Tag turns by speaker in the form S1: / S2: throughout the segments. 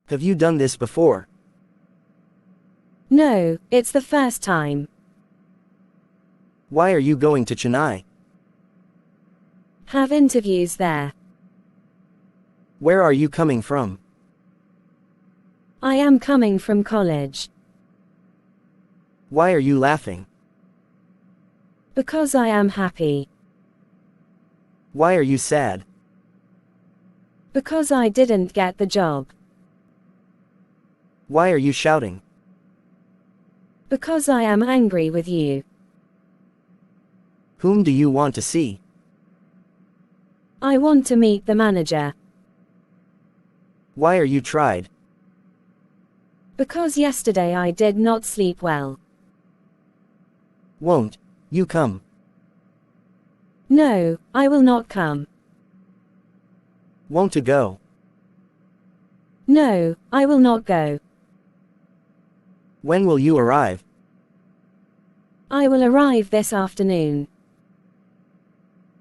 S1: Have you done this before?
S2: No, it's the first time.
S1: Why are you going to Chennai?
S2: Have interviews there.
S1: Where are you coming from?
S2: I am coming from college.
S1: Why are you laughing?
S2: Because I am happy.
S1: Why are you sad?
S2: Because I didn't get the job.
S1: Why are you shouting?
S2: Because I am angry with you.
S1: Whom do you want to see?
S2: I want to meet the manager.
S1: Why are you tried?
S2: Because yesterday I did not sleep well.
S1: Won't you come?
S2: No, I will not come.
S1: Won't you go?
S2: No, I will not go.
S1: When will you arrive?
S2: I will arrive this afternoon.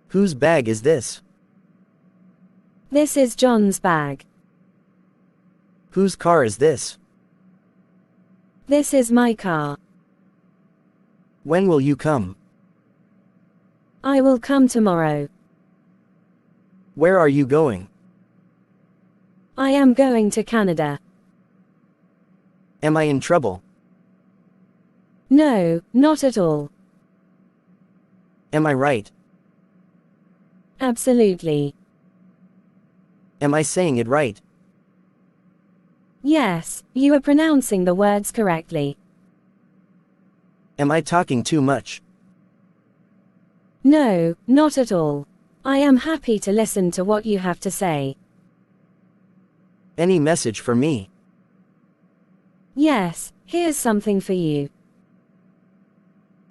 S1: Whose bag is this?
S2: This is John's bag.
S1: Whose car is this?
S2: This is my car.
S1: When will you come?
S2: I will come tomorrow.
S1: Where are you going?
S2: I am going to Canada.
S1: Am I in trouble?
S2: No, not at all.
S1: Am I right?
S2: Absolutely.
S1: Am I saying it right?
S2: Yes, you are pronouncing the words correctly.
S1: Am I talking too much?
S2: No, not at all. I am happy to listen to what you have to say.
S1: Any message for me?
S2: Yes, here's something for you.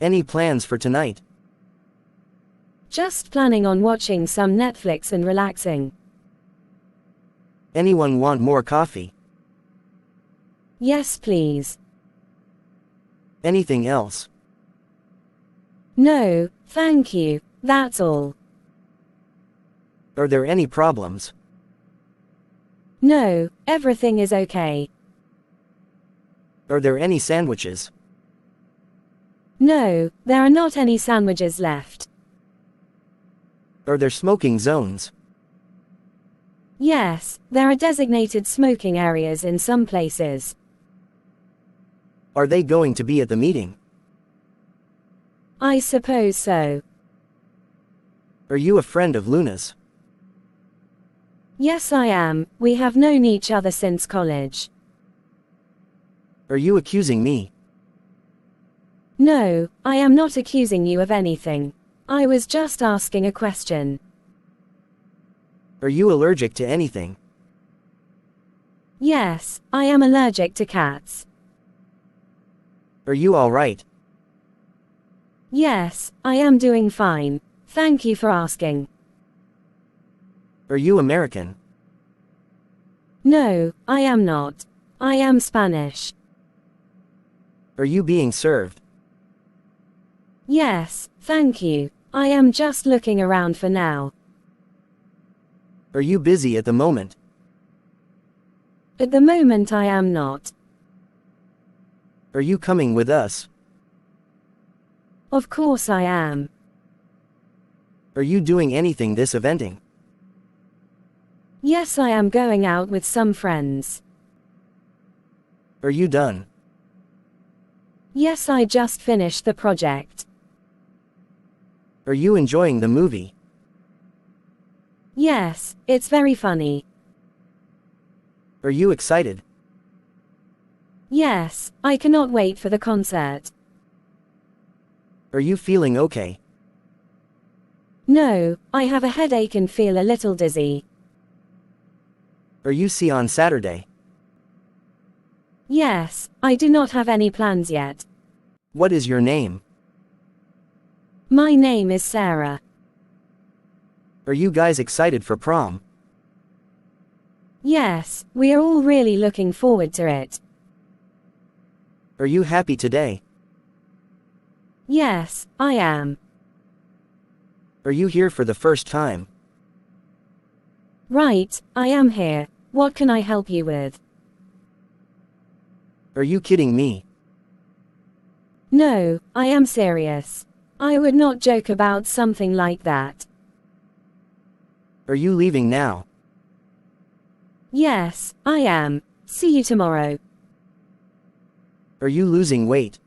S1: Any plans for tonight?
S2: Just planning on watching some Netflix and relaxing.
S1: Anyone want more coffee?
S2: Yes, please.
S1: Anything else?
S2: No, thank you, that's all.
S1: Are there any problems?
S2: No, everything is okay.
S1: Are there any sandwiches?
S2: No, there are not any sandwiches left.
S1: Are there smoking zones?
S2: Yes, there are designated smoking areas in some places.
S1: Are they going to be at the meeting?
S2: I suppose so.
S1: Are you a friend of Luna's?
S2: Yes, I am. We have known each other since college.
S1: Are you accusing me?
S2: No, I am not accusing you of anything. I was just asking a question.
S1: Are you allergic to anything?
S2: Yes, I am allergic to cats.
S1: Are you all right?
S2: Yes, I am doing fine. Thank you for asking.
S1: Are you American?
S2: No, I am not. I am Spanish.
S1: Are you being served?
S2: Yes, thank you. I am just looking around for now.
S1: Are you busy at the moment?
S2: At the moment I am not.
S1: Are you coming with us?
S2: Of course I am.
S1: Are you doing anything this eventing?
S2: Yes, I am going out with some friends.
S1: Are you done?
S2: Yes, I just finished the project.
S1: Are you enjoying the movie?
S2: Yes, it's very funny.
S1: Are you excited?
S2: Yes, I cannot wait for the concert.
S1: Are you feeling okay?
S2: No, I have a headache and feel a little dizzy.
S1: Are you see on Saturday?
S2: Yes, I do not have any plans yet.
S1: What is your name?
S2: My name is Sarah.
S1: Are you guys excited for prom?
S2: Yes, we are all really looking forward to it.
S1: Are you happy today?
S2: Yes, I am.
S1: Are you here for the first time?
S2: Right, I am here. What can I help you with?
S1: Are you kidding me?
S2: No, I am serious. I would not joke about something like that.
S1: Are you leaving now?
S2: Yes, I am. See you tomorrow.
S1: Are you losing weight?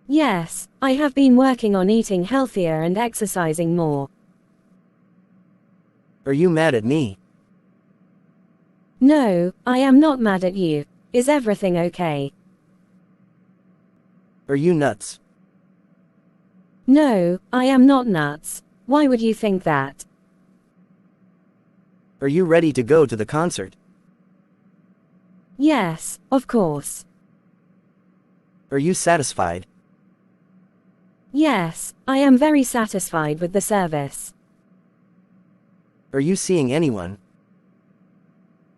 S2: Yes, I have been working on eating healthier and exercising more.
S1: Are you mad at me?
S2: No, I am not mad at you. Is everything okay?
S1: Are you nuts?
S2: No, I am not nuts. Why would you think that?
S1: Are you ready to go to the concert?
S2: Yes, of course.
S1: Are you satisfied?
S2: Yes, I am very satisfied with the service.
S1: Are you seeing anyone?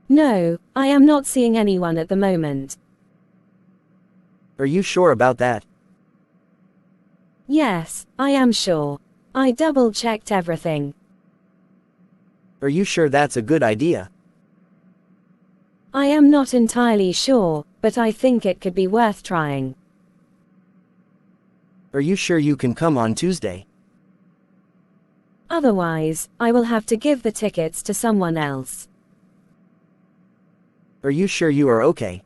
S2: No, I am not seeing anyone at the moment.
S1: Are you sure about that?
S2: Yes, I am sure. I double-checked everything.
S1: Are you sure that's a good idea?
S2: I am not entirely sure, but I think it could be worth trying.
S1: Are you sure you can come on Tuesday?
S2: Otherwise, I will have to give the tickets to someone else.
S1: Are you sure you are okay?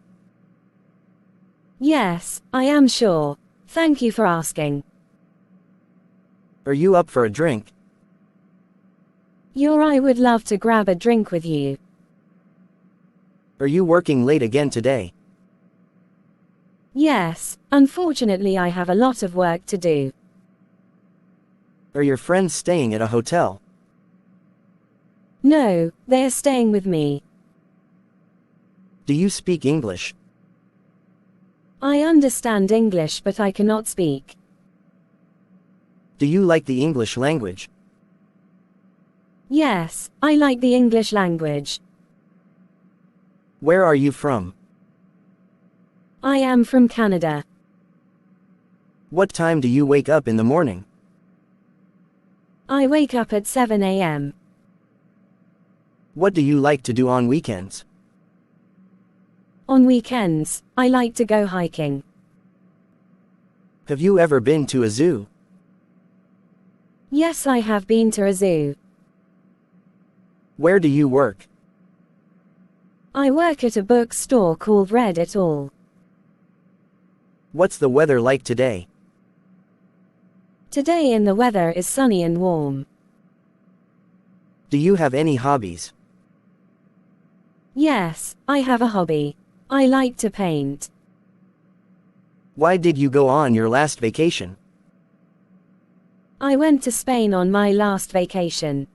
S2: Yes, I am sure. Thank you for asking.
S1: Are you up for a drink?
S2: I would love to grab a drink with you.
S1: Are you working late again today?
S2: Yes, unfortunately I have a lot of work to do.
S1: Are your friends staying at a hotel?
S2: No, they are staying with me.
S1: Do you speak English?
S2: I understand English but I cannot speak.
S1: Do you like the English language?
S2: Yes, I like the English language.
S1: Where are you from?
S2: I am from Canada.
S1: What time do you wake up in the morning?
S2: I wake up at 7 a.m.
S1: What do you like to do on weekends?
S2: On weekends, I like to go hiking.
S1: Have you ever been to a zoo?
S2: Yes, I have been to a zoo.
S1: Where do you work?
S2: I work at a bookstore called Read It All.
S1: What's the weather like today?
S2: Today in the weather is sunny and warm.
S1: Do you have any hobbies?
S2: Yes, I have a hobby. I like to paint.
S1: Why did you go on your last vacation?
S2: I went to Spain on my last vacation.